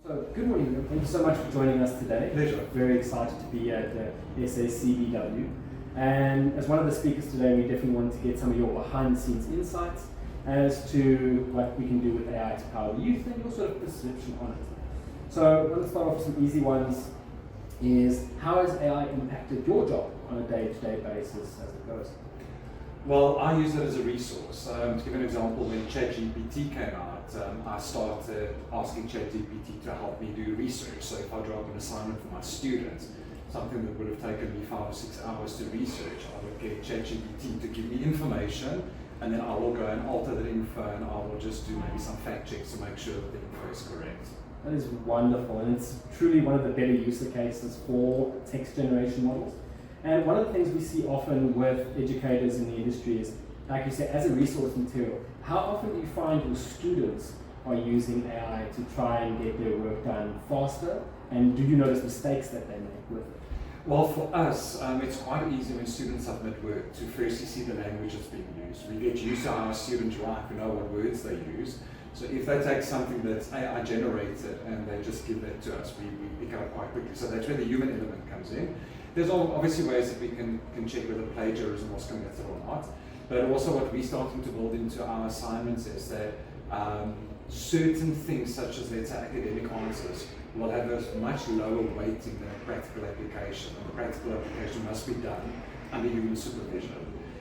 So, good morning. Thank you so much for joining us today. Pleasure. Very excited to be at the SACBW. And as one of the speakers today, we definitely want to get some of your behind-the-scenes insights as to what we can do with AI to power the youth and your sort of perception on it. So, I want to start off with some easy ones. Is how has AI impacted your job on a day-to-day basis as it goes? Well, I use it as a resource. To give an example, when ChatGPT came out, I started asking ChatGPT to help me do research. So if I drop an assignment for my students, something that would have taken me 5 or 6 hours to research, I would get ChatGPT to give me information, and then I will go and alter that info, and I will just do maybe some fact checks to make sure that the info is correct. That is wonderful, and it's truly one of the better use cases for text generation models. And one of the things we see often with educators in the industry is, like you said, as a resource material, how often do you find your students are using AI to try and get their work done faster? And do you notice mistakes that they make with it? Well, for us, it's quite easy when students submit work to firstly see the language that's being used. We get used to how our students write, we know what words they use. So if they take something that's AI generated and they just give that to us, we pick up quite quickly. So that's where the human element comes in. There's obviously ways that we can check whether plagiarism was committed or not. But also what we're starting to build into our assignments is that certain things such as, let's say, academic answers will have a much lower weighting than a practical application. And the practical application must be done under human supervision.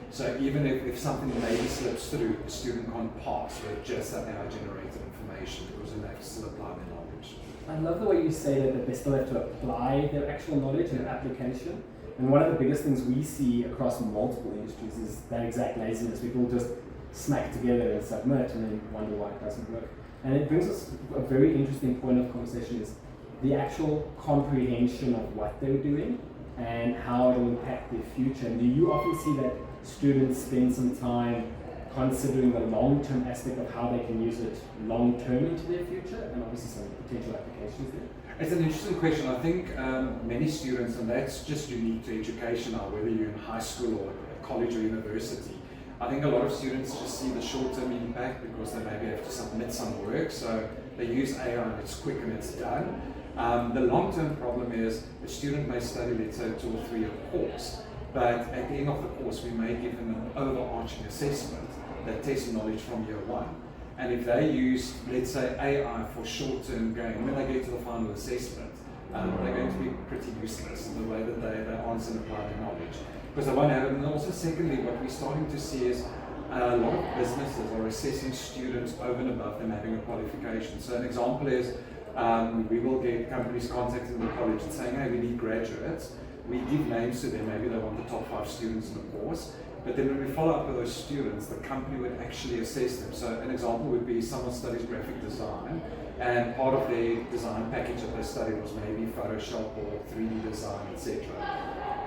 So even if something maybe slips through, the student can't pass with just that AI-generated information because then they have to still apply their knowledge. I love the way you say that they still have to apply their actual knowledge and application. And one of the biggest things we see across multiple industries is that exact laziness. People just smack together and submit and then wonder why it doesn't work. And it brings us a very interesting point of conversation is the actual comprehension of what they're doing and how it will impact their future. And do you often see that students spend some time considering the long-term aspect of how they can use it long-term into their future and obviously some potential applications there? It's an interesting question. I think many students, and that's just unique to education now, whether you're in high school or college or university, I think a lot of students just see the short-term impact because they maybe have to submit some work, so they use AI and it's quick and it's done. The long-term problem is the student may study, let's say, a 2 or 3 year course, but at the end of the course we may give them an overarching assessment that tests knowledge from year 1. And if they use, let's say, AI for short-term gain, when they get to the final assessment, they're going to be pretty useless in the way that they answer and apply their knowledge. Because they won't have it. And also secondly, what we're starting to see is a lot of businesses are assessing students over and above them having a qualification. So an example is, we will get companies contacting the college and saying, hey, we need graduates. We give names to them, maybe they want the top 5 students in the course. But then when we follow up with those students, the company would actually assess them. So an example would be someone studies graphic design, and part of their design package that they studied was maybe Photoshop or 3D design, etc.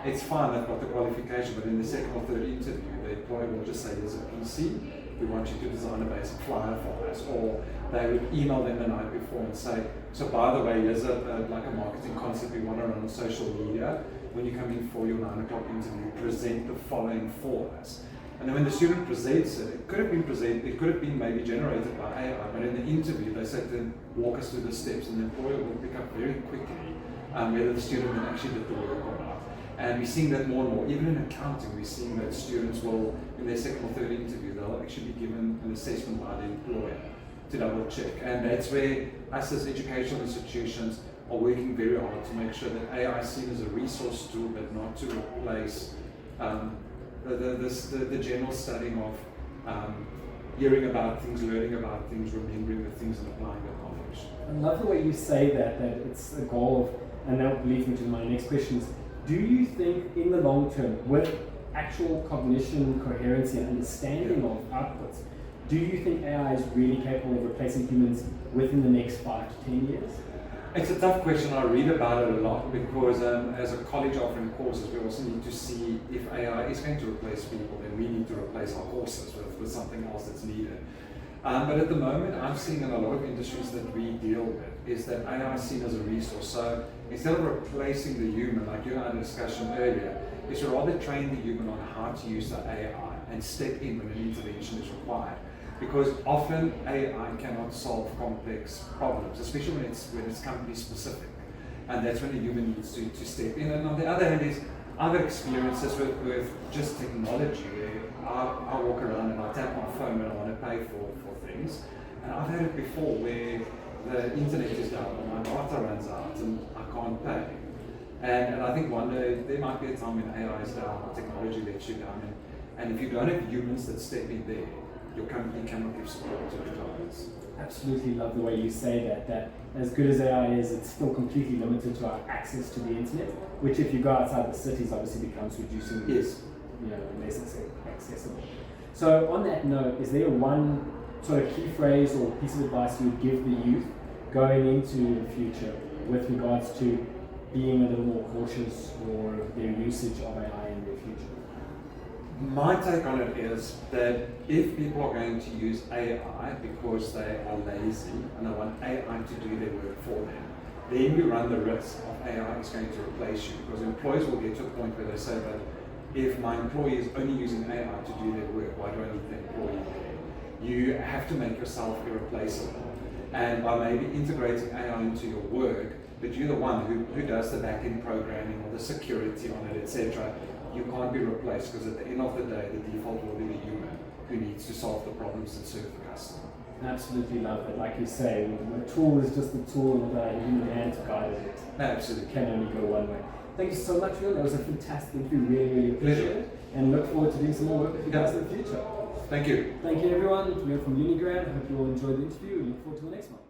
It's fine, they've got the qualification, but in the second or third interview, the employer will just say, here's a PC, we want you to design a basic flyer for us. Or they would email them the night before and say, so by the way, here's like a marketing concept we want to run on social media. When you come in for your 9 o'clock interview, present the following for us. And then when the student presents it, it could have been maybe generated by AI, but in the interview they said to walk us through the steps, and the employer will pick up very quickly whether the student then actually did the work or not. And we're seeing that more and more. Even in accounting, we're seeing that students will, in their second or third interview, they'll actually be given an assessment by the employer to double check. And that's where us as educational institutions are working very hard to make sure that AI is seen as a resource tool, but not to replace the general studying of hearing about things, learning about things, remembering the things, and applying that knowledge. I love the way you say that it's a goal of, and that leads me to my next question is, do you think in the long term, with actual cognition, coherency, and understanding of outputs, do you think AI is really capable of replacing humans within the next 5 to 10 years? It's a tough question. I read about it a lot because as a college offering courses, we also need to see if AI is going to replace people, then we need to replace our courses with something else that's needed. But at the moment, I'm seeing in a lot of industries that we deal with is that AI is seen as a resource. So instead of replacing the human, like you had a discussion earlier, is to rather train the human on how to use the AI and step in when an intervention is required. because often AI cannot solve complex problems, especially when it's company specific. And that's when a human needs to step in. And on the other hand is other experiences with just technology. I walk around and I tap my phone when I want to pay for things. And I've had it before where the internet is down and my data runs out and I can't pay. And I think one day there might be a time when AI is down, technology lets you down. And if you don't have humans that step in there, your company cannot give support to the clients. Absolutely love the way you say that as good as AI is, it's still completely limited to our access to the internet, which if you go outside the cities obviously becomes reducing, yes, less accessible. So on that note, is there one sort of key phrase or piece of advice you would give the youth going into the future with regards to being a little more cautious or their usage of AI in their future? My take on it is that if people are going to use AI because they are lazy and they want AI to do their work for them, then you run the risk of AI is going to replace you, because employers will get to a point where they say that if my employee is only using AI to do their work, why do I need the employee there? You have to make yourself irreplaceable. And by maybe integrating AI into your work, but you're the one who does the back-end programming or the security on it, etc., you can't be replaced, because at the end of the day, the default will be the human who needs to solve the problems and serve the customer. Absolutely love it. Like you say, the tool is just a tool and the human hand guided it. Absolutely. Can only go one way. Thank you so much, Riaan. That was a fantastic interview. Really, really appreciate it. And look forward to doing some more work with you guys in the future. Thank you. Thank you, everyone. We're from Unigrad. I hope you all enjoyed the interview and look forward to the next one.